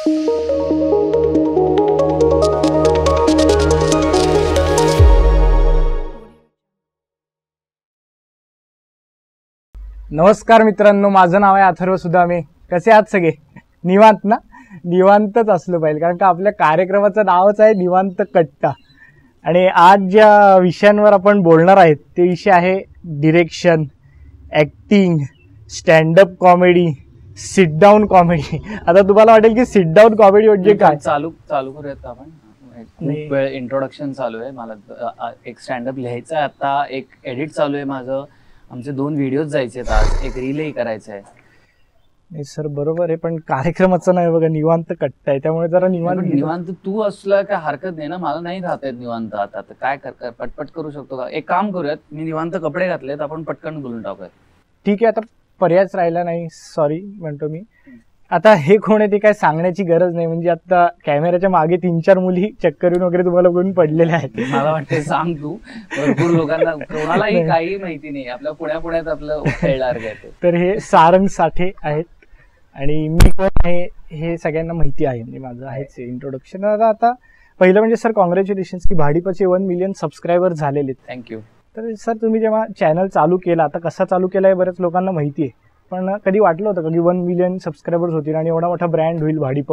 नमस्कार मित्रांनो, माझं नाव आहे अथर्व सुदामे. कसे आहात सगळे? निवांत ना? निवांतच असलं पाहिजे, कारण का आपल्या कार्यक्रमाचं नावच आहे निवांत कट्टा. आणि आज ज्या विषयांवर आपण बोलणार आहेत ते विषय आहे direction, acting, stand up comedy, sit down comedy. आता तुम्हाला वाटेल की सिट डाऊन कॉमेडी म्हणजे काय? चालू करूयात आपण. खूप वेळ इंट्रोडक्शन चालू आहे. मला एक स्टँडअप लिहायचं आहे आता, एक एडिट चालू आहे माझं. आमचे 2 व्हिडिओज जायचे आहेत आज, एक रीलही करायचं आहे. नाही सर, बरोबर आहे, पण कार्यक्रमाचं नाही बघा, निवांत कट्टा आहे, त्यामुळे जरा निवांत तू असला काय हरकत नाही ना? मला नाही राहता येत निवांत. आता तर काय पटपट करू शकतो का? एक काम करूयात, मी निवांत कपडे घातलेत, आपण पटकन बोलून टाकूयात. ठीक आहे, आता पर्यायच राहिला नाही, सॉरी म्हणतो मी. आता हे कोण आहे ते काय सांगण्याची गरज नाही, म्हणजे आता कॅमेऱ्याच्या मागे 3-4 मुली चक्कर येऊन वगैरे तुम्हाला बघून पडलेल्या आहेत. मला वाटतं सांग तू, भरपूर लोकांना कोणालाही काही माहिती नाही, आपल्या पुण्यात आपलं खेळणार काय. तर हे सारंग साठे आहेत आणि मी कोण आहे हे सगळ्यांना माहिती आहे, म्हणजे माझं आहेच इंट्रोडक्शन. आता पहिलं म्हणजे सर कॉंग्रॅच्युलेशन्स की भाडीपाचे 1 मिलियन सबस्क्रायबर झालेले. थँक्यू. तर सर तुम्ही जेव्हा चॅनल चालू केला, आता कसा चालू केला आहे बऱ्याच लोकांना माहिती आहे, पण कधी वाटलं होतं का की 1 मिलियन सबस्क्रायबर्स होतील आणि एवढा मोठा ब्रँड होईल भाडीप?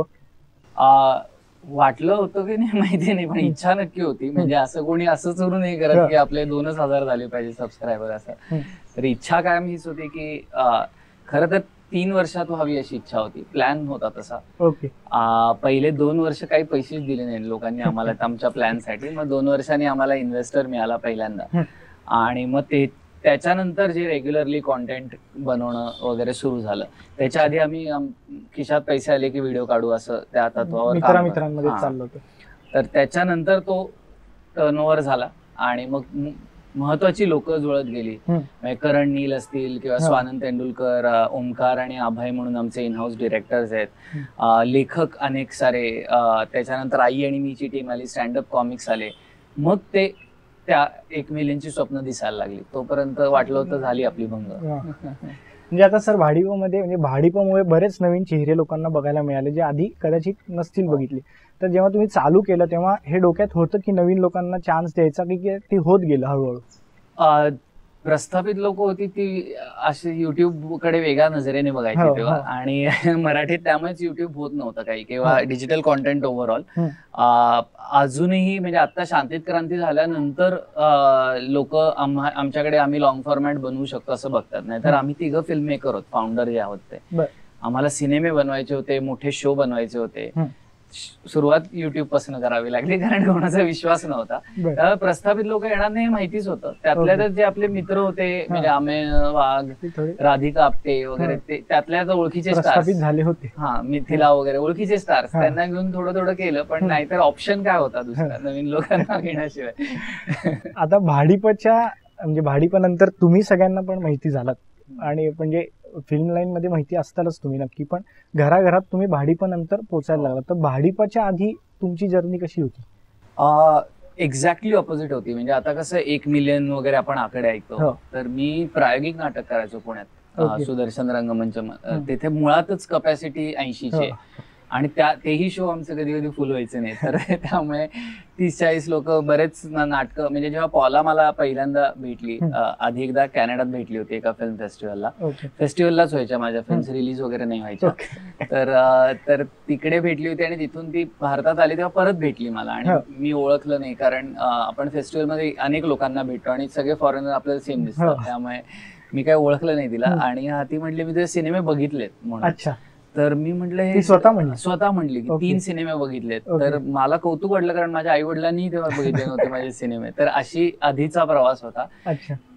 वाटलं होतं की नाही माहिती नाही, पण इच्छा नक्की होती. म्हणजे असं कोणी असंच करू नाही करत की आपले 2,000 झाले पाहिजे सबस्क्रायबर असं. तर इच्छा काय हीच होती की खरं तर 3 वर्षात व्हावी अशी इच्छा होती, प्लॅन होता तसा. ओके. पहिले 2 वर्ष काही पैसेच दिले नाही लोकांनी आम्हाला आमच्या प्लॅनसाठी. मग 2 वर्षांनी आम्हाला इन्व्हेस्टर मिळाला पहिल्यांदा, आणि मग त्याच्यानंतर जे रेग्युलरली कॉन्टेंट बनवणं वगैरे सुरू झालं. त्याच्या आधी आम्ही खिशात पैसे आले की व्हिडिओ काढू असं त्या तत्वावर मित्रांमध्ये चाललं होतं. तर त्याच्यानंतर तो टर्नओव्हर झाला आणि मग महत्वाची लोक जुळत गेली. करण नील असतील किंवा स्वानंद तेंडुलकर, ओमकार आणि अभय म्हणून आमचे इनहाऊस डिरेक्टर्स आहेत, लेखक अनेक सारे. त्याच्यानंतर आई आणि मीची टीम आली, स्टँडअप कॉमिक्स आले. मग त्या 1 मिलियनची स्वप्न दिसायला लागली. तोपर्यंत वाटलं होतं झाली आपली भंग. म्हणजे आता सर भाडीपमध्ये, म्हणजे भाडीपमुळे बरेच नवीन चेहरे लोकांना बघायला मिळाले जे आधी कदाचित नसतील बघितले. तर जेव्हा तुम्ही चालू केलं तेव्हा हे डोक्यात होतं की नवीन लोकांना चान्स द्यायचा, की ते होत गेलं हळूहळू? प्रस्थापित लोक होती ती अशी युट्यूब कडे वेगळ्या नजरेने बघायची तेव्हा, आणि मराठीत त्यामुळेच युट्यूब होत नव्हतं काही किंवा डिजिटल कॉन्टेंट ओव्हरऑल. अजूनही म्हणजे आता शांतीत क्रांती झाल्यानंतर लोक आमच्याकडे आम्ही लॉंग फॉर्मॅट बनवू शकतो असं बघतात. नाही तर आम्ही 3 फिल्म मेकर होत, फाउंडर जे आहोत ते. आम्हाला सिनेमे बनवायचे होते, मोठे शो बनवायचे होते. सुरुवात युट्यूब पासून करावी लागली कारण कोणाचा विश्वास नव्हता. प्रस्थापित लोक येणार नाही माहितीच होतं. त्यातल्या जे आपले मित्र होते, म्हणजे अमेय वाघ, राधिका आपटे वगैरे, ते त्यातल्या ओळखीचे स्टार्स झाले होते. मिथिला वगैरे ओळखीचे स्टार्स, त्यांना घेऊन थोडं केलं. पण नाहीतर ऑप्शन काय होता दुसरा नवीन लोकांना घेण्याशिवाय. आता भाडीपच्या, म्हणजे भाडीपनंतर तुम्ही सगळ्यांना पण माहिती झालात, आणि म्हणजे फिल्म लाईन मध्ये माहिती असतालच तुम्ही नक्की, पण घराघरात तुम्ही भाडीपनंतर पोचायला लागला. तर भाडीपाच्या आधी तुमची जर्नी कशी होती? एक्झॅक्टली ऑपोजिट होती. म्हणजे आता कसं 1 मिलियन वगैरे आपण आकडे ऐकतो, तर मी प्रायोगिक नाटक करायचो पुण्यात, सुदर्शन रंगमंच. तिथे मुळातच कपॅसिटी 80ची, आणि तेही शो आमचे कधी कधी फुल व्हायचे नाही. तर त्यामुळे 30-40 लोक, बरेच नाटकं. म्हणजे जेव्हा पॉला मला पहिल्यांदा भेटली, आधी एकदा कॅनडात भेटली होती एका फिल्म फेस्टिवललाच व्हायच्या माझ्या फिल्म्स, रिलीज वगैरे नाही व्हायच्या. तर तिकडे भेटली होती आणि तिथून ती भारतात आली तेव्हा परत भेटली मला, आणि मी ओळखलं नाही कारण आपण फेस्टिवलमध्ये अनेक लोकांना भेटतो आणि सगळे फॉरेनर आपल्याला सेम दिसतात, त्यामुळे मी काय ओळखलं नाही तिला. आणि ती म्हटली मी ते सिनेमे बघितलेत म्हणून. तर मी म्हटलं हे स्वतः म्हणली की 3 सिनेमे बघितलेत. तर मला कौतुक वाटलं कारण माझ्या आई वडिलांनी तेव्हा बघितले नव्हते माझे सिनेमे. तर अशी आधीचा प्रवास होता.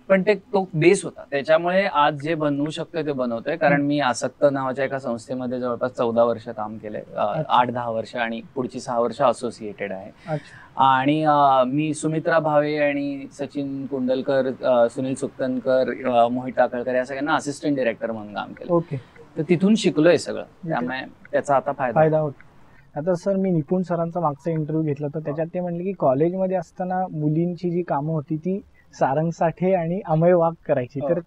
पण तो बेस होता, त्याच्यामुळे आज जे बनवू शकतोय ते बनवतोय. कारण मी आसक्त नावाच्या एका संस्थेमध्ये जवळपास 14 वर्ष काम केलंय, 8-10 वर्ष, आणि पुढची 6 वर्ष असोसिएटेड आहे. आणि मी सुमित्रा भावे आणि सचिन कुंडलकर, सुनील सुक्तनकर, मोहित टाकळकर या सगळ्यांना असिस्टंट डिरेक्टर म्हणून काम केलं. तर तिथून शिकलोय सगळं, त्यामुळे त्याचा आता फायदा होतो. आता सर मी निपुण सरांचा मागचा इंटरव्ह्यू घेतला तर त्याच्यात ते म्हणले की कॉलेजमध्ये असताना मुलींची जी कामं होती ती सारंग साठे आणि अमय वाघ करायची. तर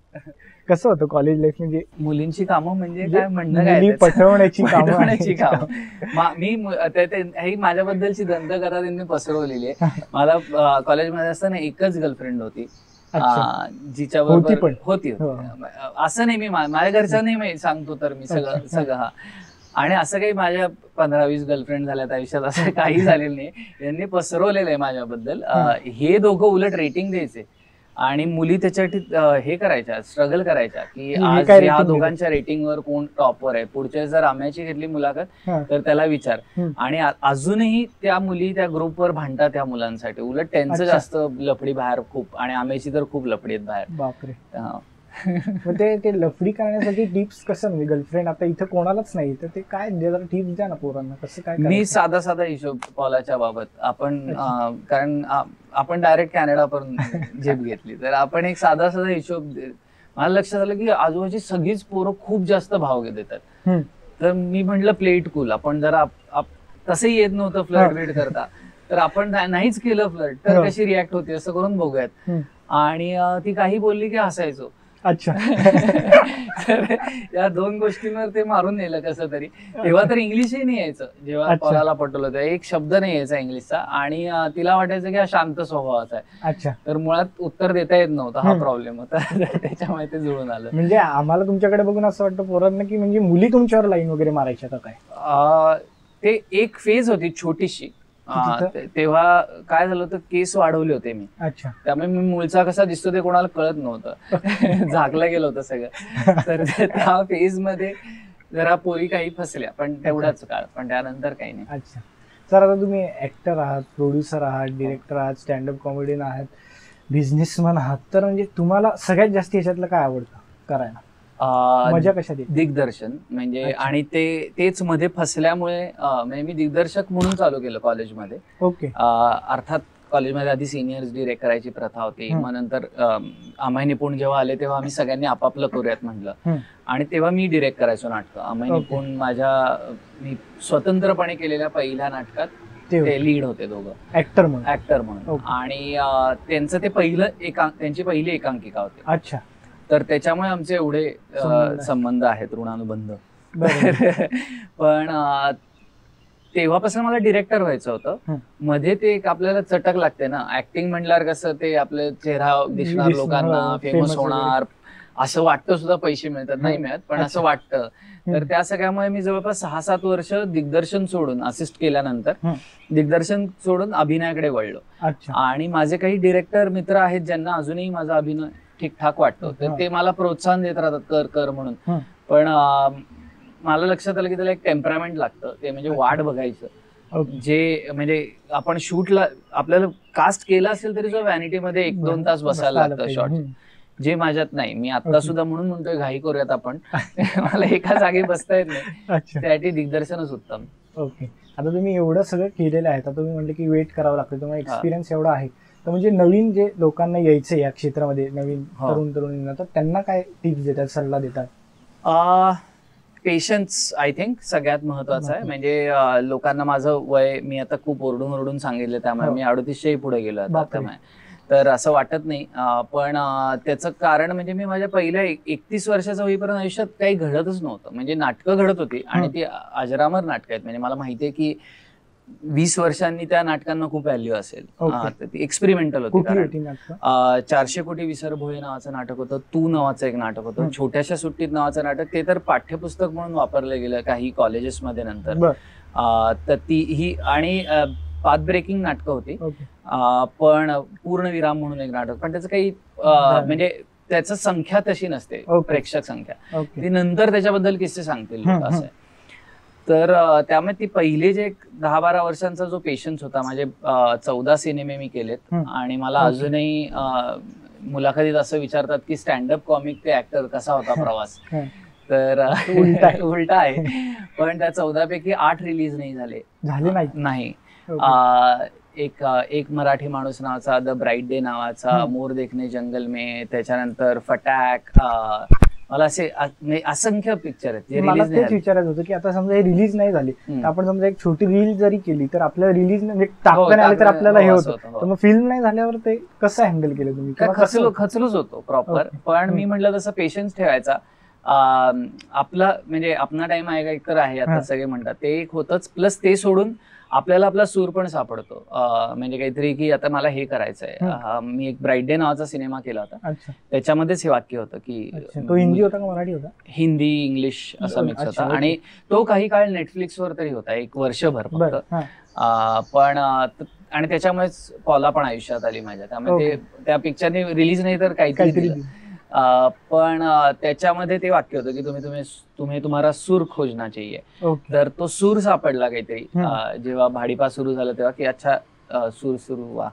कसं होतं कॉलेज लाईफ? म्हणजे मुलींची कामं म्हणजे काय म्हणणं काय मुली पटवण्याची कामं. पटवण्याची कामं. ही माझ्याबद्दलची दंतकथा त्यांनी पसरवलेली आहे. मला कॉलेजमध्ये असताना एकच गर्लफ्रेंड होती, जिच्याबरोबर होती. असं नाही, मी माझ्या घरच्या नाही सांगतो तर मी सगळं हा. आणि असं काही माझ्या 15-20 गर्लफ्रेंड झाल्यात आयुष्यात, असं काही झालेलं नाही. यांनी पसरवलेलं आहे माझ्याबद्दल. हे दोघं उलट रेटिंग द्यायचे आणि मुली त्याच्यासाठी हे करायच्या, स्ट्रगल करायच्या की आज या दोघांच्या रेटिंगवर कोण टॉपवर आहे. पुढच्या जर आम्याची घेतली मुलाखत तर त्याला विचार. आणि अजूनही त्या मुली त्या ग्रुपवर भांडतात त्या मुलांसाठी. उलट त्यांचं जास्त लफडी बाहेर खूप, आणि आम्याची तर खूप लफडी आहेत बाहेर. बापरे. ते लफडी करण्यासाठी टिप्स कसं? म्हणजे गर्लफ्रेंड आता इथं कोणालाच नाही, तर ते काय जरा टिप्स द्या ना पोरांना, कसं काय? मी साधा हिशोब पॉलाच्या बाबत आपण, कारण आपण डायरेक्ट कॅनडापासून झेप घेतली, तर आपण एक साधा हिशोब. मला लक्षात आलं की आजूबाजूची सगळीच पोरं खूप जास्त भाव देतात. तर मी म्हटलं प्ले इट कूल. आपण जरा तसंही येत नव्हतं फ्लर्ट वेट करता, तर आपण नाहीच केलं फ्लर्ट, तर कशी रिॲक्ट होती असं करून बघूयात. आणि ती काही बोलली की हसायचो. अच्छा. तर या 2 गोष्टींवर ते मारून नेलं कसं तरी. तेव्हा तर इंग्लिशही नाही यायचं, जेव्हा पॉलाला पटवलं तेव्हा एक शब्द नाही यायचा इंग्लिशचा. आणि तिला वाटायचं की हा शांत स्वभावाचा आहे. अच्छा. तर मुळात उत्तर देता येत नव्हतं, हा प्रॉब्लेम होता. त्याच्यामुळे ते जुळून आलं. म्हणजे आम्हाला तुमच्याकडे बघून असं वाटतं पोरांना की म्हणजे मुली तुमच्यावर लाईन वगैरे मारायच्या का काय? ते एक फेज होती छोटीशी. तेव्हा काय झालं होतं, केस वाढवले होते मी. अच्छा. त्यामुळे मी मूळचा कसा दिसतो ते कोणाला कळत नव्हतं. झाकलं गेलं होतं सगळं. तर त्या फेज मध्ये जरा पोरी काही फसल्या, पण तेवढाच काळ, पण त्यानंतर काही नाही. अच्छा. सर, आता तुम्ही ऍक्टर आहात, प्रोड्युसर आहात, डिरेक्टर आहात, स्टँडअप कॉमेडियन आहात, बिझनेसमॅन आहात, तर म्हणजे तुम्हाला सगळ्यात जास्त याच्यातलं काय आवडतं करायला? मजा कशात? दिग्दर्शन. म्हणजे आणि तेच मध्ये फसल्यामुळे म्हणजे मी दिग्दर्शक म्हणून चालू केलं कॉलेजमध्ये. ओके. अर्थात कॉलेजमध्ये आधी सिनियर्स डिरेक्ट करायची प्रथा होती. मग नंतर अमय निपुण जेव्हा आले तेव्हा आम्ही सगळ्यांनी आपापलं करूयात म्हटलं, आणि तेव्हा मी डिरेक्ट करायचो नाटकं. अमय निपुण मी स्वतंत्रपणे केलेल्या पहिल्या नाटकात ते लीड होते दोघं, ऍक्टर म्हणून. आणि त्यांचं ते त्यांची पहिली एकांकिका होती. अच्छा. तर त्याच्यामुळे आमचे एवढे संबंध आहेत, ऋणानुबंध. पण तेव्हापासून मला डिरेक्टर व्हायचं होतं. मध्ये ते एक आपल्याला चटक लागते ना, ऍक्टिंग म्हणल्यावर कसं ते आपले चेहरा दिसणार लोकांना, फेमस होणार असं वाटतं, सुद्धा पैसे मिळतात, नाही मिळत पण असं वाटतं. तर त्या सगळ्यामुळे मी जवळपास 6-7 वर्ष दिग्दर्शन सोडून, असिस्ट केल्यानंतर दिग्दर्शन सोडून अभिनयाकडे वळलो. आणि माझे काही डिरेक्टर मित्र आहेत ज्यांना अजूनही माझा अभिनय ठीकठाक वाटतो, तर ते मला प्रोत्साहन देत राहतात कर म्हणून. पण मला लक्षात आलं की त्याला एक टेम्परामेंट लागतं, ते म्हणजे वाट बघायचं. जे म्हणजे आपण शूटला आपल्याला कास्ट केलं असेल तरी जो व्हॅनिटीमध्ये 1-2 तास बसायला लागतं शॉट, जे माझ्यात नाही. मी आता सुद्धा म्हणून म्हणतोय घाई करूयात आपण. मला एका जागी बसता येत नाही, त्यासाठी दिग्दर्शनच उत्तम. ओके. आता तुम्ही एवढं सगळं केलेलं आहे, आता तुम्ही म्हटलं की वेट करावं लागतं, तुम्हाला एक्सपिरियन्स एवढा आहे, तर म्हणजे नवीन जे लोकांना यायचं या क्षेत्रामध्ये, नवीन तरुणींना, तर त्यांना काय टिप्स देतात, सल्ला देतात? पेशन्स आय थिंक सगळ्यात महत्वाचं आहे. म्हणजे लोकांना माझं वय मी आता खूप ओरडून सांगितलं, त्यामुळे मी 38 पुढे गेलो आता, त्यामुळे तर असं वाटत नाही. पण त्याचं कारण म्हणजे मी माझ्या पहिल्या 31 वर्षाचं होईपर्यंत आयुष्यात काही घडतच नव्हतं. म्हणजे नाटकं घडत होती आणि ती अजरामर नाटकं आहेत. म्हणजे मला माहितीये की 20 वर्षांनी त्या नाटकांना खूप व्हॅल्यू असेल. ती एक्सपेरिमेंटल होती. 400 कोटी विसर भोये नावाचं नाटक होतं, तू नावाचं एक नाटक होतं, छोट्याशा सुट्टीत नावाचं नाटक, ते तर पाठ्यपुस्तक म्हणून वापरलं गेलं काही कॉलेजेसमध्ये नंतर. तर ती ही आणि पाथ ब्रेकिंग नाटकं होती. पण पूर्णविराम म्हणून एक नाटक, पण त्याचं काही म्हणजे त्याचं संख्या तशी नसते, प्रेक्षक संख्या. ती नंतर त्याच्याबद्दल किस्से सांगतील असं. तर त्यामुळे ती पहिले जे 10-12 वर्षांचा जो पेशन्स होता, माझे 14 सिनेमे मी केलेत. आणि मला अजूनही मुलाखतीत असं विचारतात की स्टँडअप कॉमिक ते ऍक्टर कसा होता प्रवास, तर उलटा आहे. पण त्या 14 पैकी 8 रिलीज नाही झाले. नाही. एक मराठी माणूस नावाचा, द ब्राईट डे नावाचा, मोर देखणे जंगल में, त्याच्यानंतर फटाक, मला असे म्हणजे असंख्य पिक्चर आहेत जे मला रिलीज तेच नाही विचारायचं होतं की आता समजा हे रिलीज नाही झाली तर आपण समजा एक छोटी रील जरी केली तर आपल्याला रिलीज म्हणजे टाकता नाही आले तर आपल्याला हे होतं. तर मग फिल्म नाही झाल्यावर ते कसं हँडल केलं तुम्ही? खचलोच होतो प्रॉपर. पण मी म्हटलं तसं पेशन्स ठेवायचा. आपला म्हणजे आपला टाइम आहे का एक तर आहे आता सगळे म्हणतात ते एक होतच. प्लस ते सोडून आपल्याला आपला सूर पण सापडतो. म्हणजे काहीतरी की आता मला हे करायचंय. मी एक ब्राईट डे नावाचा सिनेमा केला होता. त्याच्यामध्येच हे वाक्य होतं की तो हिंदी होता का मराठी होता? हिंदी इंग्लिश असा मिक्स होता. आणि तो काही काळ नेटफ्लिक्सवर तरी होता, 1 वर्षभर फक्त. पण आणि त्याच्यामुळेच पॉला पण आयुष्यात आली माझ्या. त्यामुळे त्या पिक्चरने रिलीज नाही तर काहीतरी पण त्याच्यामध्ये ते वाक्य होतं की तुम्ही तुम्हाला सूर खोजना चाहिए. तर तो सूर सापडला काहीतरी जेव्हा भाडीपा सुरू झालं तेव्हा की अच्छा सूर सुरू व्हा.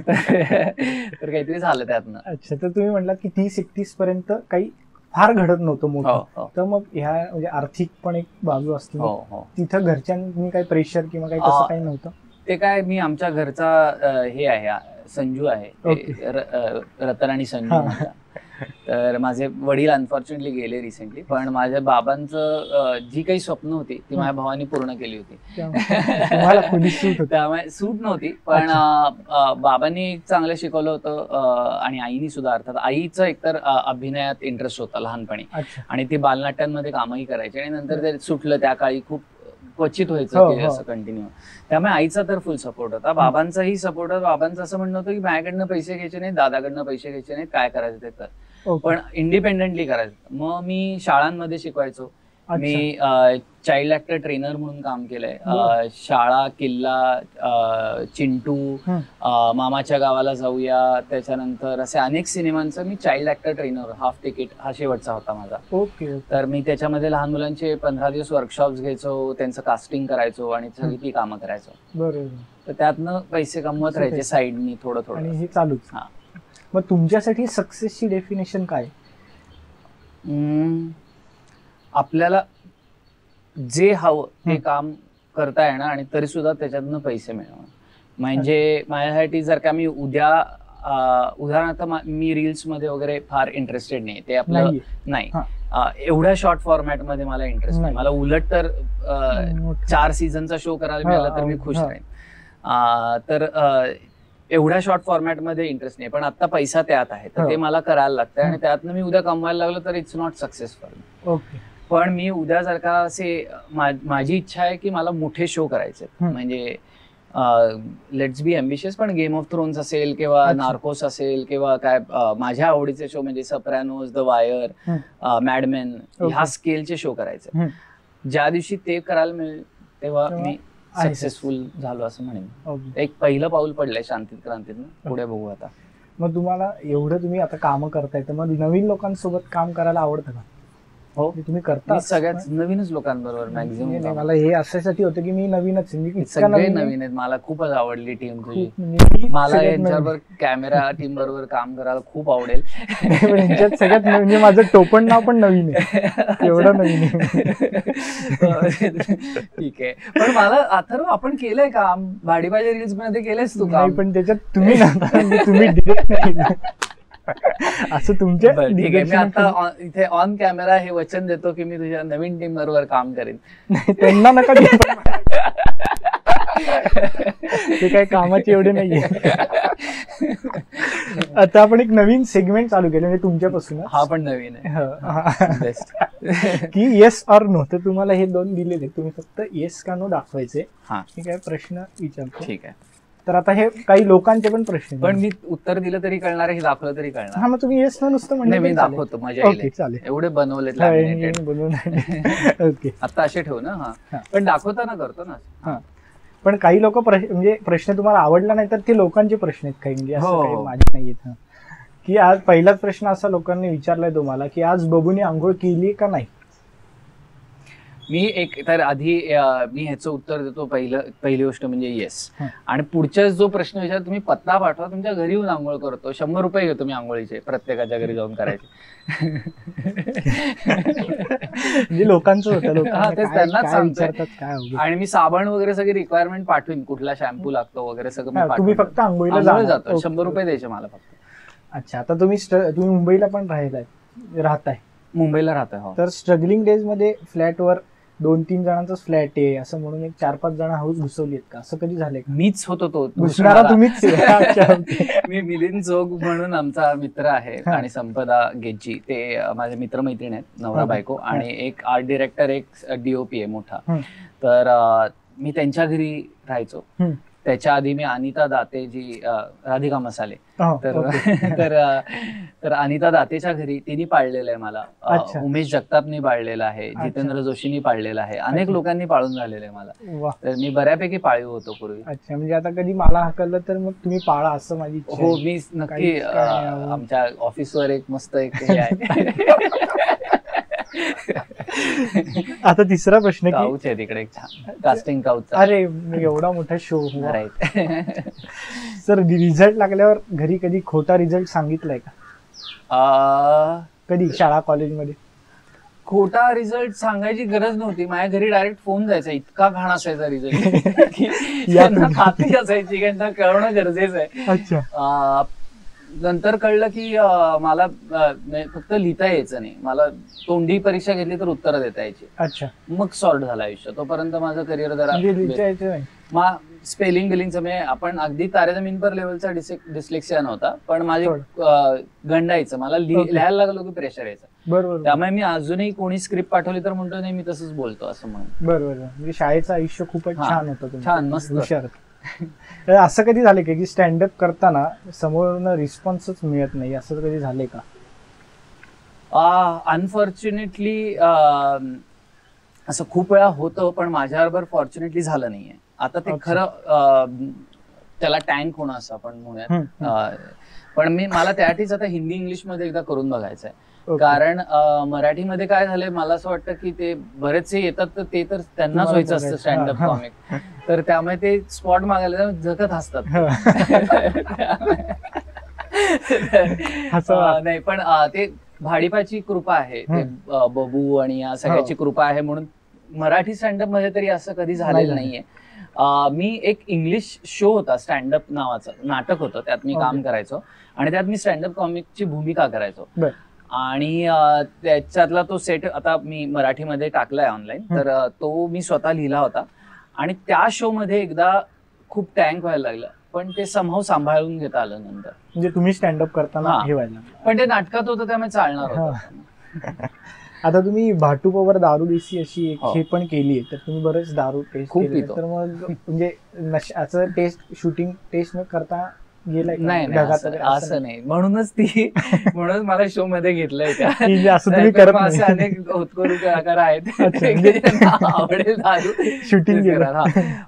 तर काहीतरी झालं त्यातनं. अच्छा, तर तुम्ही म्हटलात की 30-31 पर्यंत काही फार घडत नव्हतं मोठं. तर मग ह्या म्हणजे आर्थिक पण एक बाजू असते. तिथं घरच्यांनी काही प्रेशर किंवा काही तसं काही नव्हतं? ते काय, मी आमच्या घरचा हे आहे संजू आहे, रतन आणि संजू. तर माझे वडील अनफॉर्च्युनेटली गेले रिसेंटली. पण माझ्या बाबांचं जी काही स्वप्न होती ती माझ्या भावानी पूर्ण केली होती. त्यामुळे सूट नव्हती. पण बाबांनी चांगलं शिकवलं होतं आणि आईनी सुद्धा. अर्थात आईचं एकतर अभिनयात इंटरेस्ट होता लहानपणी आणि ती बालनाट्यांमध्ये कामही करायची. आणि नंतर ते सुटलं. त्या काळी खूप क्वचित व्हायचं की असं कंटिन्यू. त्यामुळे आईचा तर फुल सपोर्ट होता. बाबांचाही सपोर्ट होता. बाबांचं असं म्हणणं होतं की माझ्याकडनं पैसे घ्यायचे नाहीत, दादाकडनं पैसे घ्यायचे नाहीत, काय करायचं ते कर, पण इंडिपेंडेंटली करायचं. मग मी शाळांमध्ये शिकवायचो. मी चाइल्ड ऍक्टर ट्रेनर म्हणून काम केलंय. शाळा, किल्ला, चिंटू, मामाच्या गावाला जाऊया, त्याच्यानंतर असे अनेक सिनेमांचं मी child actor trainer. Half ticket हा शेवटचा होता माझा. तर मी त्याच्यामध्ये लहान मुलांचे 15 दिवस वर्कशॉप्स घ्यायचो, त्यांचं कास्टिंग करायचो आणि सगळी ती कामं करायचो. बरोबर. तर त्यातनं पैसे कमवत राहायचे साईडनी थोडं थोडं. आणि हे चालूच. मग तुमच्यासाठी सक्सेसची डेफिनेशन काय? आपल्याला जे हवं ते काम करता येणं आणि तरी सुद्धा त्याच्यातनं पैसे मिळवणं. म्हणजे माझ्यासाठी जर का मी उदाहरणार्थ मी रील्स मध्ये वगैरे फार इंटरेस्टेड नाही. ते आपलं नाही. एवढ्या शॉर्ट फॉर्मॅट मध्ये मला इंटरेस्ट नाही. मला उलट तर 4 सीझनचा शो करायला मिळाला तर मी खुश राहीन. तर एवढ्या शॉर्ट फॉर्मॅट मध्ये इंटरेस्ट नाही. पण आता पैसा त्यात आहे तर ते मला करायला लागतं. आणि त्यातनं मी उद्या कमवायला लागलो तर इट्स नॉट सक्सेसफुल. पण मी उद्या जर का असे माझी इच्छा आहे की मला मोठे शो करायचे. म्हणजे लेट्स बी एम्बिशियस. पण गेम ऑफ थ्रोन्स असेल किंवा नार्कोस असेल किंवा काय माझ्या आवडीचे शो म्हणजे सप्रानोस, द वायर, मॅडमेन, ह्या स्केलचे शो करायचे. ज्या दिवशी ते करायला मिळेल तेव्हा मी सक्सेसफुल झालो असं म्हणेन. एक पहिलं पाऊल पडलंय शांती क्रांतीतून. पुढे बघू आता. मग तुम्हाला एवढं तुम्ही आता कामं करताय तर मग नवीन लोकांसोबत काम करायला आवडतं का? हो, तुम्ही करता. सगळ्याच नवीनच लोकांबरोबर मॅक्झिमम. मला हे असायसाठी होतं की मी नवीनच. सगळे नवीन आहेत. मला खूपच आवडली टीम तुझी. मला यांच्याबरोबर कॅमेरा टीम बरोबर काम करायला खूप आवडेल. यांच्यात सगळ्यात म्हणजे माझं टोपण नाव पण नवीन आहे. एवढं नवीन आहे. ठीक आहे. पण मला अथर्व आपण केलंय काम भाडीबाजी रील्स मध्ये केलंयस तू काम? पण त्याच्यात तुम्ही डिरेक्ट असं तुमच्या. ठीक आहे. मी आता इथे ऑन कॅमेरा हे वचन देतो की मी तुझ्या नवीन टीम बरोबर काम करेन. त्यांना नका. ते काही कामाचे एवढे नाहीये. आता आपण एक नवीन सेगमेंट चालू केलं म्हणजे तुमच्यापासून. हा पण नवीन आहे की येस ऑर नो. तर तुम्हाला हे 2 दिलेले, तुम्ही फक्त येस का नो दाखवायचे. ठीक आहे. प्रश्न विचारतो. ठीक आहे. तर आता हे काही लोकांचे पण प्रश्न. पण मी उत्तर दिलं तरी कळणार, हे दाखवलं तरी कळणार. हा, मग तुम्ही येस नो नुसतं म्हणजे मी दाखवतो. मजा येईल. चालेल. एवढे बनवलेत बनवून. ओके. आता असे ठेव ना. हा, पण दाखवताना करतो ना. हा, पण काही लोक म्हणजे प्रश्न तुम्हाला आवडला नाही तर ते लोकांचे प्रश्न आहेत काही. म्हणजे असं काही माझे नाहीयेत. की आज पहिलाच प्रश्न असा लोकांनी विचारलाय तुम्हाला की आज बबूने आंघोळ केली का नाही? मी एक तर आधी मी ह्याचं उत्तर देतो. पहिली गोष्ट म्हणजे येस. आणि पुढच्या जो प्रश्न विचार तुम्ही पत्ता पाठवा, तुमच्या घरी येऊन आंघोळ करतो. 100 रुपये घेतो मी आंघोळीचे, प्रत्येकाच्या घरी जाऊन करायचे. म्हणजे लोकांचं होतं. त्यांनाच सांगतो. आणि मी साबण वगैरे सगळी रिक्वायरमेंट पाठवीन, कुठला शॅम्पू लागतो वगैरे सगळं. तुम्ही फक्त आंघोळीला जातो. 100 रुपये द्यायचे मला फक्त. अच्छा. आता तुम्ही मुंबईला पण राहताय? मुंबईला राहतोय. हो. तर स्ट्रगलिंग डेज मध्ये फ्लॅटवर 2-3 जणांचाच फ्लॅट आहे असं म्हणून एक 4-5 जण हाऊस घुसवलीत का, असं कधी झालंय का? मीच होतो तो घुसणारा तुम्हीच आहे. अच्छा, okay. मी मिलिंद जोग म्हणून आमचा मित्र आहे आणि संपदा गेज्जी, ते माझे मित्रमैत्रीण आहेत, नवरा बायको, आणि एक आर्ट डिरेक्टर, एक डीओपी आहे मोठा. तर मी त्यांच्या घरी राहायचो. त्याच्या आधी मी अनिता दाते, जी राधिका मसाले, तर अनिता दातेच्या घरी तिने पाळलेलं आहे मला. उमेश जगतापनी पाळलेलं आहे, जितेंद्र जोशीनी पाळलेलं आहे, अनेक लोकांनी पाळून झालेलं आहे मला. तर मी बऱ्यापैकी पाळीव होतो पूर्वी. अच्छा, म्हणजे आता कधी मला हकललं तर मग तुम्ही पाळा असं माझी इच्छा. हो, मी नक्की. आमच्या ऑफिसवर एक मस्त एक हे आहे. आता तिसरा प्रश्न, काउच आहे तिकडे एक छान कास्टिंग काउच. अरे एवढा मोठा शो. राईट. सर, रिझल्ट लागल्यावर घरी कधी खोटा रिझल्ट सांगितलाय का? कधी शाळा कॉलेजमध्ये? खोटा रिझल्ट सांगायची गरज नव्हती. माझ्या घरी डायरेक्ट फोन जायचा, इतका घाण असायचा रिझल्ट की त्यांना खात्री असायची, त्यांना कळणं गरजेचं आहे. अच्छा. नंतर कळलं की मला फक्त लिहिता यायचं नाही, मला तोंडी परीक्षा घेतली तर उत्तरं देता यायची. अच्छा. मग सॉर्ट झाला आयुष्य. तोपर्यंत माझं करिअर जरा स्पेलिंग बिलिंगचं, म्हणजे आपण अगदी तारे जमीन पर लेवलचा डिस्लेक्सिया नव्हता, पण माझे गंडायचं, मला लिहायला लागलो की प्रेशर यायचं. बरोबर. त्यामुळे मी अजूनही कोणी स्क्रिप्ट पाठवली तर म्हणतो नाही, मी तसंच बोलतो असं म्हणून. बरोबर. म्हणजे शाळेचं आयुष्य खूपच छान होतं. छान, मस्त, हुशार. असं कधी झालं की स्टँडअप करताना समोरनं रिस्पॉन्सच मिळत नाही, असं कधी झालंय का? अनफॉर्च्युनेटली असं खूप वेळा होतं, पण माझ्याबरोबर फॉर्च्युनेटली झालं नाहीये. आता ते खरं त्याला टँक होणं असं आपण म्हणूयात. पण मला त्यासाठीच आता हिंदी इंग्लिश मध्ये एकदा करून बघायचंय. कारण मराठीमध्ये काय झालंय, मला असं वाटतं की ते बरेचसे येतात तर ते तर त्यांनाच व्हायचं असतं स्टँडअप कॉमिक, तर त्यामुळे ते स्पॉट मागायला जगत असतात. नाही, पण ते भाडीपाची कृपा आहे, ते बबू आणि या सगळ्याची कृपा आहे, म्हणून मराठी स्टँडअप मध्ये तरी असं कधी झालेलं नाहीये. मी एक इंग्लिश शो होता, स्टँडअप नावाचं नाटक होतं, त्यात मी काम करायचो आणि त्यात मी स्टँडअप कॉमिकची भूमिका करायचो. आणि त्याच्यातला तो सेट आता मी मराठीमध्ये टाकलाय ऑनलाईन, तर तो मी स्वतः लिहिला होता. आणि त्या शो मध्ये एकदा खूप टँक व्हायला लागलं, पण ते समहाव सांभाळून घेता आलं नंतर. म्हणजे तुम्ही स्टँडअप करताना हे व्हायला, पण ते नाटकात होतं त्यामुळे चालणार होतं. आता तुम्ही भाटूपावर दारू देसी अशी एक हे पण केली आहे, तर तुम्ही बरेच दारू टेस्ट केली, तर मग म्हणजे नशाचं टेस्ट, शूटिंग टेस्ट न करता गेलाय? नाही, असं नाही. म्हणूनच मला शो मध्ये घेतलंय त्या. असे अनेक होतकरू कलाकार आहेत, आवडेल दारू शूटिंग करा.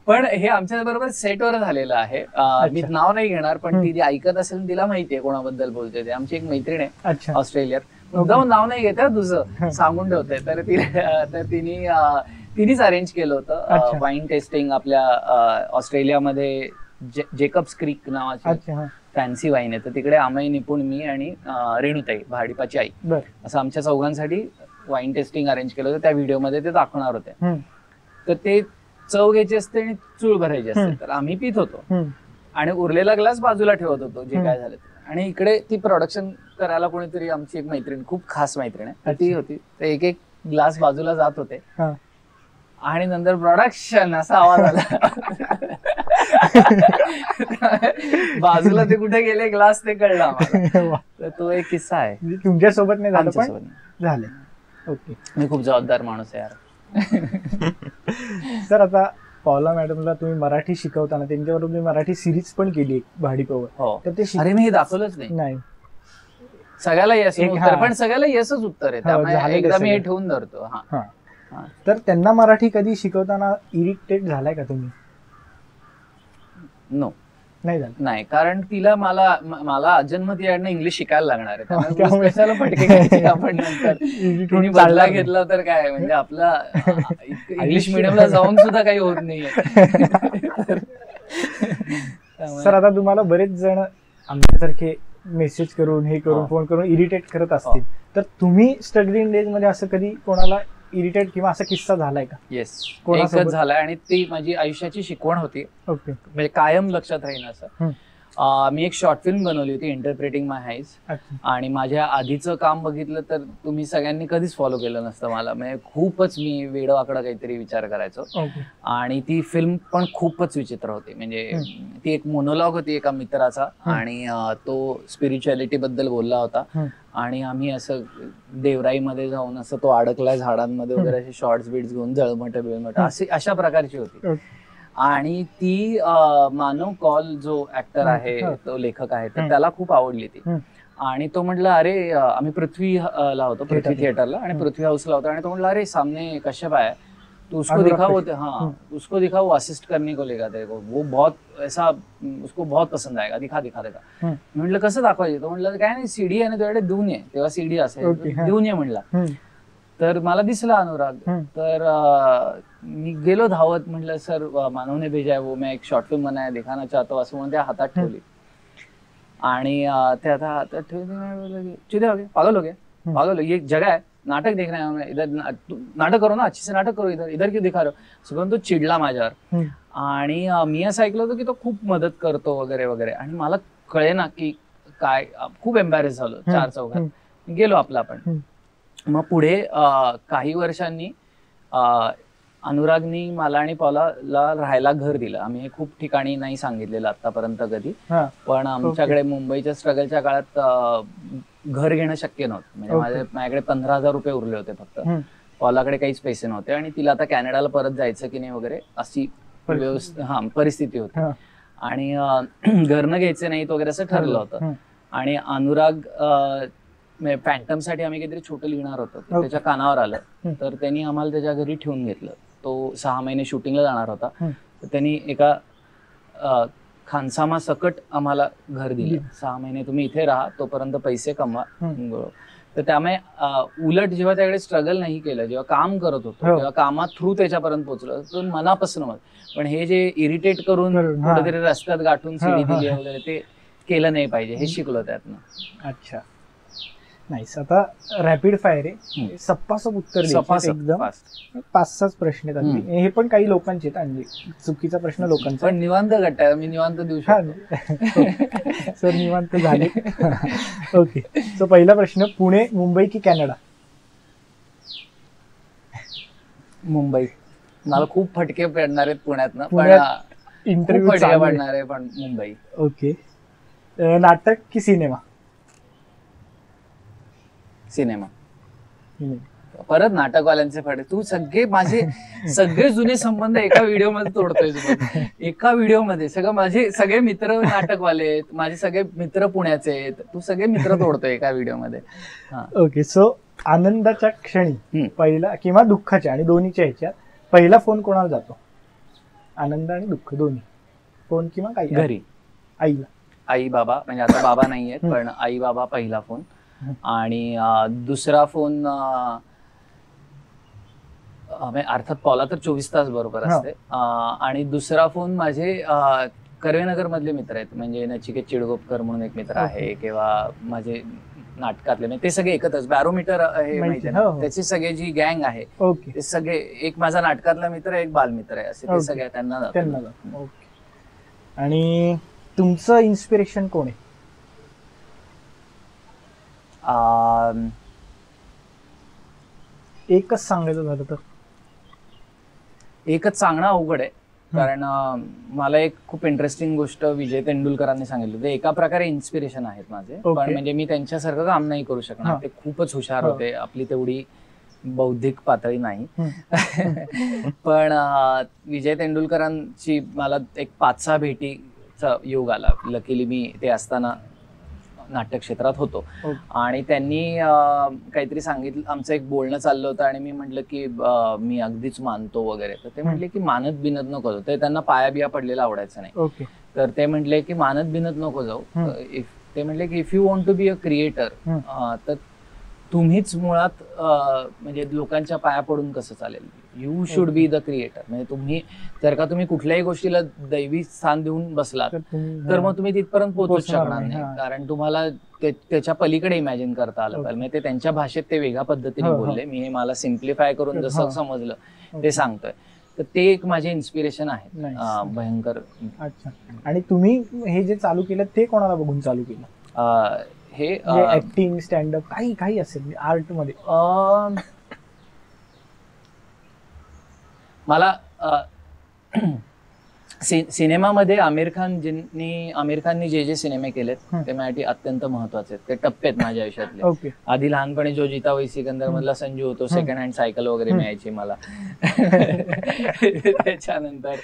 पण हे आमच्या बरोबर सेटवर झालेलं आहे. मी नाव नाही घेणार, पण ती ऐकत असेल तिला माहितीये कोणाबद्दल बोलते ते. आमची एक मैत्रीण आहे ऑस्ट्रेलियात, मुद्दाम नाव नाही घेत तुझं, सांगून ठेवते. तर तिनेच अरेंज केलं होतं वाईन टेस्टिंग आपल्या ऑस्ट्रेलियामध्ये. जेकब्स क्रीक नावाची फॅन्सी वाईन आहे, तर तिकडे आमय निपुण, मी आणि रेणुताई भाडीपाची आई, असं आमच्या चौघांसाठी वाईन टेस्टिंग अरेंज केलं होतं. त्या व्हिडिओमध्ये ते दाखवणार होते. तर ते चव घ्यायची असते आणि चूळ भरायची असते, तर आम्ही पित होतो आणि उरलेला ग्लास बाजूला ठेवत होतो जे काय झालं. आणि इकडे ती प्रोडक्शन करायला कोणीतरी, आमची एक मैत्रीण, खूप खास मैत्रीण आहे, ती होती. तर एक एक ग्लास बाजूला जात होते आणि नंतर प्रोडक्शन असा आवाज आला. बाजूला ते कुठे गेले ग्लास ते कळलं आम्हाला. तर तो एक किस्सा आहे. तुमच्यासोबत नाही झालं, पण झालं. ओके. मी खूप जबाबदार माणूस आहे यार. सर, आता पॉला मॅडमला तुम्ही मराठी शिकवताना त्यांच्याबरोबर तुम्ही मराठी सिरीज पण केली भाडीपावर, तर ते अरे मी हे दाखवलंच नाही. सगळ्याला यस उत्तर, पण सगळ्याला यसच उत्तर आहे, त्यामुळे एकदा मी हे ठेवून धरतो. तर त्यांना मराठी कधी शिकवताना इरिटेट झालाय का तुम्ही? नो, नाही झालं. नाही, कारण तिला मला अजन्मत याडनं इंग्लिश शिकायला लागणार आहे, त्यामुळे कशाला फटके घ्यायचे आपण नंतर. बदला घेतला तर काय, म्हणजे आपला इंग्लिश मिडियमला जाऊन सुद्धा काही होत नाहीये. सर, आता तुम्हाला बरेच जण आमच्यासारखे मेसेज करून, हे करून, फोन करून इरिटेट करत असतील, तर तुम्ही स्ट्रगलिंग डेज मध्ये असं कधी कोणाला इरिटेट किंवा असा किस्सा झालाय का? येस, एकच झालाय आणि ती माझी आयुष्याची शिकवण होती. ओके. म्हणजे कायम लक्षात राहील असं. मी एक शॉर्ट फिल्म बनवली होती, इंटरप्रेटिंग माय हाईज. आणि माझ्या आधीचं काम बघितलं तर तुम्ही सगळ्यांनी कधीच फॉलो केलं नसतं मला. म्हणजे खूपच मी वेडवाकडा काहीतरी विचार करायचो. आणि ती फिल्म पण खूपच विचित्र होती. म्हणजे ती एक मोनोलॉग होती एका मित्राचा, आणि तो स्पिरिच्युअलिटी बद्दल बोलला होता. आणि आम्ही असं देवराईमध्ये जाऊन असं तो अडकलाय झाडांमध्ये वगैरे असे शॉर्ट्स बीट्स घेऊन जळमट बिळमट अशा प्रकारची होती. आणि ती मानव कॉल जो ऍक्टर आहे, तो लेखक आहे, तर त्याला खूप आवडली ती. आणि तो म्हटला, अरे आम्ही पृथ्वीला होतो, पृथ्वी थिएटरला, आणि पृथ्वी हाऊसला होतो. आणि तो म्हटला, अरे सामने कश्यप है, तो उसको दिखाओ. हाँ, उसको दिखाओ, असिस्ट करने को लेगा तेरे को, वो बहुत ऐसा उसको बहुत पसंद आएगा, दिखा. म्हटलं कसं दाखवायचं? तो म्हटलं काय नाही, सीडी आहे ना तुझ्याकडे, देऊन ये. तेव्हा सीडी असेल, देऊन ये म्हणला. तर मला दिसला अनुराग. तर मी गेलो धावत, म्हटलं सर मानवने भेजा है वो, मैं एक शॉर्ट फिल्म बनाया, दिखाना चाहता हूँ, असं म्हणून त्या हातात ठेवली. आणि ते आता हातात ठेवली, चिदे हो गए, पागल हो गए, ये एक जगह है, नाटक देख रहे हैं हमें, इधर नाटक करो ना, अच्छे से नाटक करो, इधर क्यों दिखा रहे हो? सगळं तो चिडला माझ्यावर. आणि मी असं ऐकलं होतं की तो खूप मदत करतो वगैरे वगैरे. आणि मला कळे ना की काय, खूप एम्बॅरेस झालो. 4 चौघात गेलो आपला आपण. मग पुढे काही वर्षांनी अनुरागनी मला आणि पॉलाला राहायला घर दिलं. आम्ही हे खूप ठिकाणी नाही सांगितलेलं आतापर्यंत कधी, पण आमच्याकडे मुंबईच्या स्ट्रगलच्या काळात घर घेणं शक्य नव्हतं. म्हणजे माझ्याकडे 15,000 रुपये उरले होते फक्त. पॉलाकडे काहीच पैसे नव्हते, आणि तिला आता कॅनडाला परत जायचं की नाही वगैरे अशी परिस्थिती होती. आणि घरनं घ्यायचे नाहीत वगैरे असं ठरलं होतं. आणि अनुराग फॅन्टम साठी आम्ही काहीतरी छोटं लिहिणार होतो, त्याच्या कानावर आलं. तर त्यांनी आम्हाला त्याच्या घरी ठेवून घेतलं. तो 6 महिने शूटिंगला जाणार होता. तर त्यांनी एका खानसामा सकट आम्हाला घर दिलं. 6 महिने तुम्ही इथे राहा, तोपर्यंत पैसे कमवा. तर त्यामुळे उलट जेव्हा त्याकडे स्ट्रगल नाही केलं, जेव्हा काम करत होतो, तेव्हा कामात थ्रू त्याच्यापर्यंत पोहोचलो, तो मनापासून मत. पण हे जे इरिटेट करून कुठेतरी रस्त्यात गाठून सीडी दिली वगैरे, ते केलं नाही पाहिजे, हे शिकलो त्यातनं. अच्छा, नाईस. आता रॅपिड फायर आहे, सप्पासप उत्तर द्यायचे एकदम. 5-6 प्रश्न आहेत. हे पण काही लोकांचे आहेत, आणि चुकीचा प्रश्न लोकांचा. पण निवांत गट आहे, मी निवांत देऊ शकतो. सर निवांत झाले. ओके, सो पहिला प्रश्न, पुणे, मुंबई की कॅनडा? मुंबई. मला खूप फटके पडणार आहेत पुण्यातनं, पण इंटरव्ह्यू पडणार आहे, पण मुंबई. ओके, नाटक की सिनेमा? सिनेमा. परत नाटकवाल्यांचे फटे. तू माझे सगळे जुने संबंध एका व्हिडिओ मध्ये तोडतोय. एका व्हिडिओ मध्ये माझे सगळे मित्र नाटकवाले आहेत, माझे सगळे मित्र पुण्याचे आहेत, तू सगळे मित्र तोडतोय एका व्हिडिओ मध्ये. ओके, सो आनंदाच्या क्षणी पहिला किंवा दुःखाच्या, आणि दोन्हीच्या ह्याच्यात पहिला फोन कोणाला जातो? आनंद आणि दुःख दोन्ही, फोन किंवा काही? घरी, आईला. आई बाबा, म्हणजे आता बाबा नाहीयेत, पण आई बाबा पहिला फोन. आणि दुसरा फोन अर्थात पॉला तर 24 तास बरोबर असते. आणि दुसरा फोन माझे कर्वेनगर मधले मित्र आहेत, म्हणजे नचिकेत चिडगोपकर म्हणून एक मित्र आहे, किंवा माझे नाटकातले, म्हणजे ते सगळे एकत्रच. बॅरोमीटर आहे माहिती ना, त्याची सगळे जी गँग आहे ते सगळे, एक माझा नाटकातला मित्र आहे, एक बालमित्र आहे, असे ते सगळे त्यांना. आणि तुमचं इन्स्पिरेशन कोण आहे? एकच सांगायचं झालं तर? एकच सांगणं अवघड आहे, कारण मला एक खूप इंटरेस्टिंग गोष्ट विजय तेंडुलकरांनी सांगितली. ते एका प्रकारे इन्स्पिरेशन आहेत माझे, पण म्हणजे मी त्यांच्यासारखं काम नाही करू शकणार. ते खूपच हुशार होते, आपली तेवढी बौद्धिक पातळी नाही. पण विजय तेंडुलकरांची मला एक 5-6 भेटीचा योग आला. लकीली मी ते असताना नाट्य क्षेत्रात होतो. आणि त्यांनी काहीतरी सांगितलं, आमचं एक बोलणं चाललं होतं, आणि मी म्हटलं की मी अगदीच मानतो वगैरे. तर ते म्हटले की मानत बिनत नको जाऊ. ते त्यांना पाया बिया पडलेला आवडायचं नाही. तर ते म्हटले की मानत बिनत नको जाऊ. ते म्हटले की if you want to be a creator, तर तुम्हीच मुळात म्हणजे लोकांच्या पाया पडून कसं चालेल? You should be the creator. म्हणजे तुम्ही जर का तुम्ही कुठल्याही गोष्टीला दैवी स्थान देऊन बसलात, तर मग तुम्ही तिथपर्यंत पोहोचूच शकणार नाही, कारण तुम्हाला त्याच्या पलीकडे इमॅजिन करता आलं पाहिजे. म्हणजे ते त्यांच्या भाषेत ते वेगळ्या पद्धतीने बोलले. मी हे मला सिम्प्लिफाय करून जसं समजलं ते सांगतोय. तर ते एक माझे इन्स्पिरेशन आहे भयंकर. अच्छा. आणि तुम्ही हे जे चालू केलं ते कोणाला बघून चालू केलं? हे ऍक्टिंग, स्टँडअप, काही असेल आर्ट मध्ये? मला सिनेमामध्ये आमिर खाननी जे सिनेमे केलेत ते माझ्यासाठी अत्यंत महत्वाचे आहेत. ते टप्पे आहेत माझ्या आयुष्यातले. आधी लहानपणी जो जीता वही सिकंदर मधला संजू होतो, सेकंड हँड सायकल वगैरे मिळायची मला. त्याच्यानंतर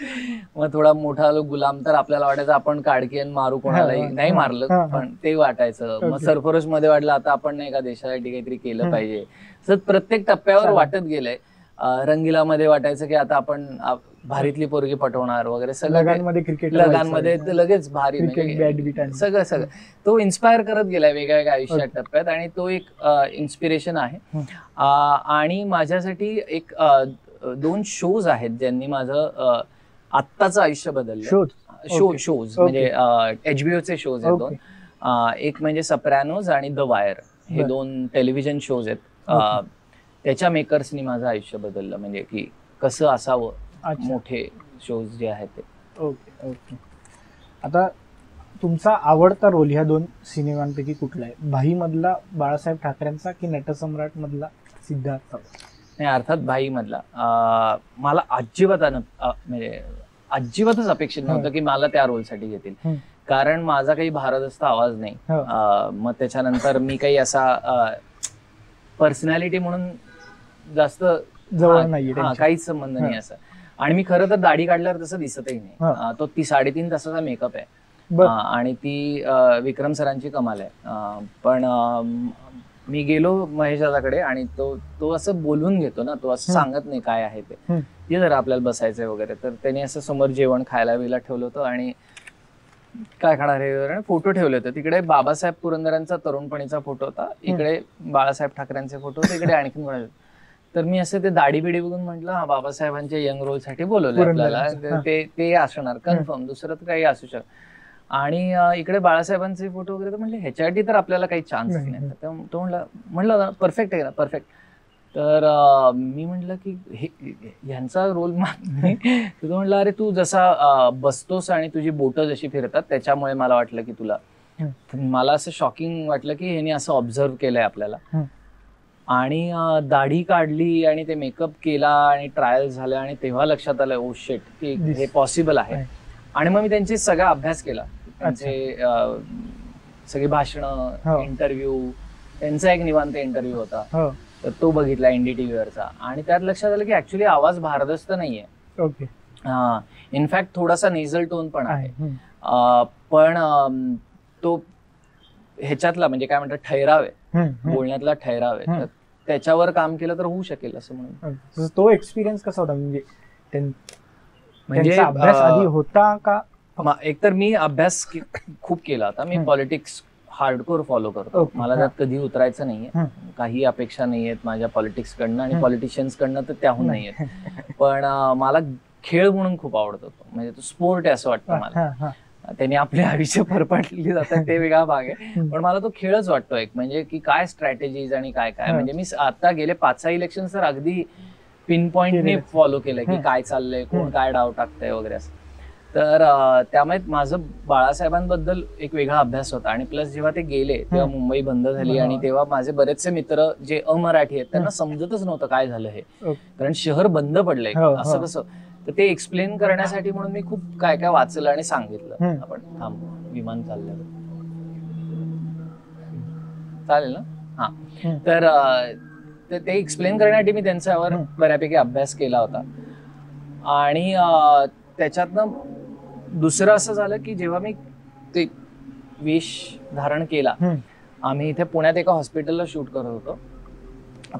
मग थोडा मोठा आलो गुलाम, तर आपल्याला वाटायचं आपण काडकीन मारू कोणालाही, नाही मारलं पण ते वाटायचं. मग सरफरोश मध्ये वाटलं आता आपण एका देशासाठी काहीतरी केलं पाहिजे. तर प्रत्येक टप्प्यावर वाटत गेलंय. रंगीला मध्ये वाटायचं की आता आपण भारीतली पोरगी पटवणार वगैरे, सगळं क्रिकेट लगांमध्ये लगेच भारी, सगळं तो इन्स्पायर करत गेलाय वेगळ्या आयुष्यात टप्प्यात, आणि तो एक इन्स्पिरेशन आहे. आणि माझ्यासाठी एक 2 शोज आहेत ज्यांनी माझं आत्ताचं आयुष्य बदललं. शोज म्हणजे HBO चे शोज आहेत 2. एक म्हणजे सप्रानोज आणि द वायर, हे 2 टेलिव्हिजन शोज आहेत. त्याच्या मेकर्सनी माझं आयुष्य बदललं, म्हणजे की कसं असावं मोठे शोज जे आहेत ते. ओके. आता तुमचा आवडता रोल ह्या 2 सिनेमांपैकी कुठला आहे? भाई मधला बाळासाहेब ठाकरेंचा की नटसम्राट मधला सिद्धार्थ? नाही, अर्थात भाई मधला. मला म्हणजे अजिबातच अपेक्षित नव्हतं की मला त्या रोलसाठी घेतील, कारण माझा काही भारदस्त आवाज नाही. मग त्याच्यानंतर मी काही असा पर्सनॅलिटी म्हणून जास्त जवळ नाहीये, काहीच संबंध नाही असा. आणि मी खरं तर दाढी काढल्यावर तसं दिसतही नाही. तो 3.5 तासाचा मेकअप आहे आणि ती विक्रम सरांची कमाल आहे. पण मी गेलो महेश दादाकडे आणि तो असं बोलून घेतो ना, तो असं सांगत नाही काय आहे ते जरा आपल्याला बसायचंय वगैरे. तर त्याने असं समोर जेवण खायला वेळेला ठेवलं होतं आणि काय खाणार हे फोटो ठेवले होते. तिकडे बाबासाहेब पुरंदरांचा तरुणपणीचा फोटो होता, इकडे बाळासाहेब ठाकरेंचे फोटो होते, इकडे आणखीन कोणाचे. तर मी असं ते दाढी बिडी बघून म्हटलं हा बाबासाहेबांच्या यंग रोल साठी बोलवलं आपल्याला, ते असणार कन्फर्म, दुसरं तर काही असू शकत. आणि इकडे बाळासाहेबांचे फोटो वगैरे, तर म्हटलं ह्याच्यासाठी तर आपल्याला काही चान्स नाही. तो म्हणलं परफेक्ट आहे ना, परफेक्ट. तर मी म्हटलं की ह्यांचा रोल तो म्हणला अरे तू जसा बसतोस आणि तुझी बोटं जशी फिरतात त्याच्यामुळे मला वाटलं की तुला. मला असं शॉकिंग वाटलं की ह्यांनी असं ऑब्झर्व केलंय आपल्याला. आणि दाढी काढली आणि ते मेकअप केला आणि ट्रायल झालं आणि तेव्हा लक्षात आलं ओ शिट की हे पॉसिबल आहे. आणि मग मी त्यांची सगळा अभ्यास केला, त्यांचे सगळी भाषणं, इंटरव्ह्यू, त्यांचा एक निवांत इंटरव्ह्यू होता तर तो बघितला NDTV वरचा. आणि त्यात लक्षात आलं की ऍक्च्युली आवाज भारदस्त नाहीये. इनफॅक्ट थोडासा नेझल टोन पण आहे. पण तो ह्याच्यातला म्हणजे काय म्हणतात ठहराव आहे, बोलण्यातला ठहराव आहे. तर त्याच्यावर काम केलं तर होऊ शकेल असं म्हणून. तो एक्सपिरियन्स कसा होता? म्हणजे अभ्यास आधी होता का? एकतर मी अभ्यास खूप केला होता. मी पॉलिटिक्स हार्डकोर फॉलो करतो. मला त्यात कधी उतरायचं नाहीये. काही अपेक्षा नाहीयेत माझ्या पॉलिटिक्स कडनं आणि पॉलिटिशियन्स कडनं तर त्याहून नाहीयेत. पण मला खेळ म्हणून खूप आवडतो, म्हणजे तो स्पोर्ट आहे असं वाटतं मला. त्यांनी आपले आयुष्य फरफटली जातात ते वेगळा भाग आहे, पण मला तो खेळच वाटतो एक, म्हणजे की काय स्ट्रॅटेजीज आणि काय काय. म्हणजे मी आता गेले 5-6 इलेक्शन तर अगदी पिन पॉइंटने फॉलो केलंय की काय चाललंय, कोण काय डाव टाकतंय वगैरे असं. तर त्यामुळे माझं बाळासाहेबांबद्दल एक वेगळा अभ्यास होता. आणि प्लस जेव्हा ते गेले तेव्हा मुंबई बंद झाली आणि तेव्हा माझे बरेचसे मित्र जे अमराठी आहेत त्यांना समजतच नव्हतं काय झालं हे, कारण शहर बंद पडलंय असं कसं. तर ते एक्सप्लेन करण्यासाठी म्हणून मी खूप काय काय वाचलं आणि सांगितलं. आपण थांब, विमान चाललंय, चालेल ना? हा. तर ते एक्सप्लेन करण्यासाठी मी त्यांच्यावर बऱ्यापैकी अभ्यास केला होता. आणि त्याच्यातनं दुसरं असं झालं की जेव्हा मी ते वेश धारण केला, आम्ही इथे पुण्यात एका हॉस्पिटलला शूट करत होतो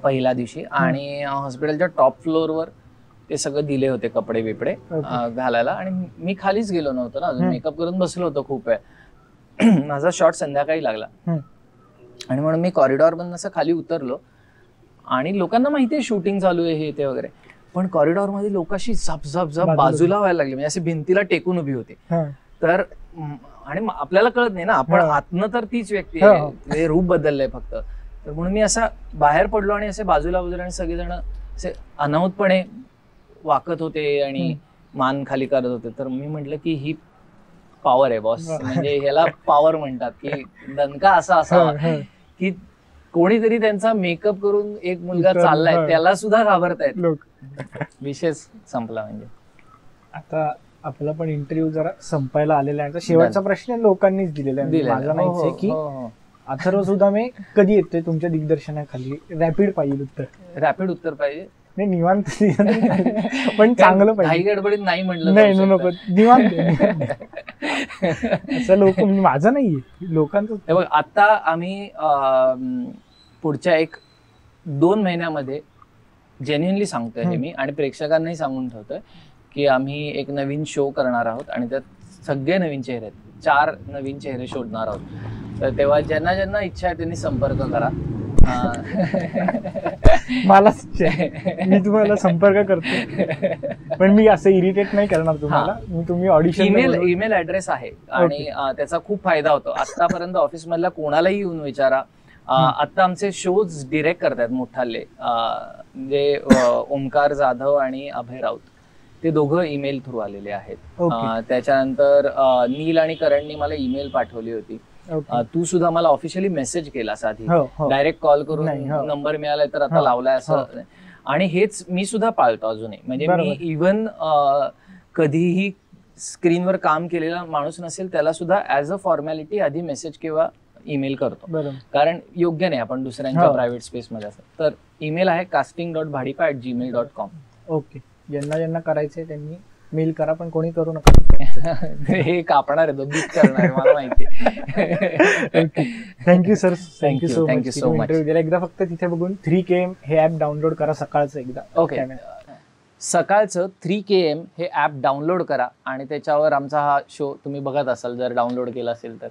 पहिल्या दिवशी. आणि हॉस्पिटलच्या टॉप फ्लोअरवर ते सगळं दिले होते कपडे बिपडे घालायला. आणि मी खालीच गेलो नव्हतो ना अजून, मेकअप करून बसलो होतो खूप वेळ. माझा शॉट संध्याकाळी लागला आणि म्हणून मी कॉरिडॉर मधून असं खाली उतरलो. आणि लोकांना माहितीये शूटिंग चालू आहे हे ते वगैरे, पण कॉरिडॉर मध्ये लोक अशी झप झप झप बाजूला व्हायला लागली, म्हणजे अशी भिंतीला टेकून उभी होती. तर आणि आपल्याला कळत नाही ना, आपण आतनं तर तीच व्यक्ती आहे, रूप बदललंय फक्त. तर म्हणून मी असा बाहेर पडलो आणि असे बाजूला आणि सगळेजण असे अनाहूतपणे वाकत होते आणि मान खाली करत होते. तर मी म्हटलं की ही पॉवर आहे बॉस, म्हणजे ह्याला पॉवर म्हणतात, की दणका असा असावा की कोणीतरी त्यांचा मेकअप करून एक मुलगा चाललाय त्याला सुद्धा घाबरतायत लोक. विशेष संपला. म्हणजे आता आपला पण इंटरव्ह्यू जरा संपायला आलेला आहे. शेवटचा प्रश्न लोकांनीच दिलेला आहे, माझा नाहीच आहे, की अथर्व सुदामे कधी येतोय तुमच्या दिग्दर्शनाखाली? रॅपिड पाहिजे उत्तर. रॅपिड उत्तर पाहिजे नाही, निवांत पण चांगलं पाहिजे. काही गडबडीत नाही म्हटलं नाही नको, निवांत. असं लोक, माझं नाहीये, लोकांचं. बघ आता आम्ही पुढच्या 1-2 महिन्यामध्ये जेन्युइनली सांगतोय हे मी, आणि प्रेक्षकांनाही सांगून ठेवतोय की आम्ही एक नवीन शो करणार आहोत आणि त्यात सगळे नवीन चेहरे आहेत. 4 नवीन चेहरे शोधणार आहोत. तर तेव्हा ज्यांना ज्यांना इच्छा आहे त्यांनी संपर्क करा. मला मी तुम्हाला संपर्क करतो, पण मी असं इरिटेट नाही करणार तुम्हाला. तुम्ही ऑडिशन ईमेल ऍड्रेस आहे आणि त्याचा खूप फायदा होतो. आतापर्यंत ऑफिस मधल्या कोणालाही येऊन विचारा. आता आमचे शोज डिरेक्ट करतात मोठाले, म्हणजे ओमकार जाधव आणि अभय राऊत, ते दोघं ईमेल थ्रू आलेले आहेत. त्याच्यानंतर नील आणि करणनी मला ईमेल पाठवली होती. तू सुद्धा मला ऑफिशियली मेसेज केला साधी, डायरेक्ट कॉल करून नंबर मिळालाय तर आता लावलाय असं. आणि हेच मी सुद्धा पाळतो अजूनही. म्हणजे मी इव्हन कधीही स्क्रीनवर काम केलेला माणूस नसेल त्याला सुद्धा ऍज अ फॉर्मॅलिटी आधी मेसेज किंवा ईमेल करतो, कारण योग्य नाही आपण दुसऱ्यांच्या प्रायव्हेट स्पेस मध्ये असं. तर ईमेल आहे casting.bhadipa@gmail.com. ओके, ज्यांना करायचंय त्यांनी मेल करा, पण कोणी करू नका. हे कापणार आहे, बीट करणार आहे, मला माहिती. Thank you sir, thank you so much. एकदा फक्त तिथे बघून 3KM हे ऍप डाउनलोड करा सकाळचं एकदा. ओके, सकाळचं 3KM हे ऍप डाउनलोड करा आणि त्याच्यावर आमचा हा शो तुम्ही बघत असाल, जर डाउनलोड केला असेल तर.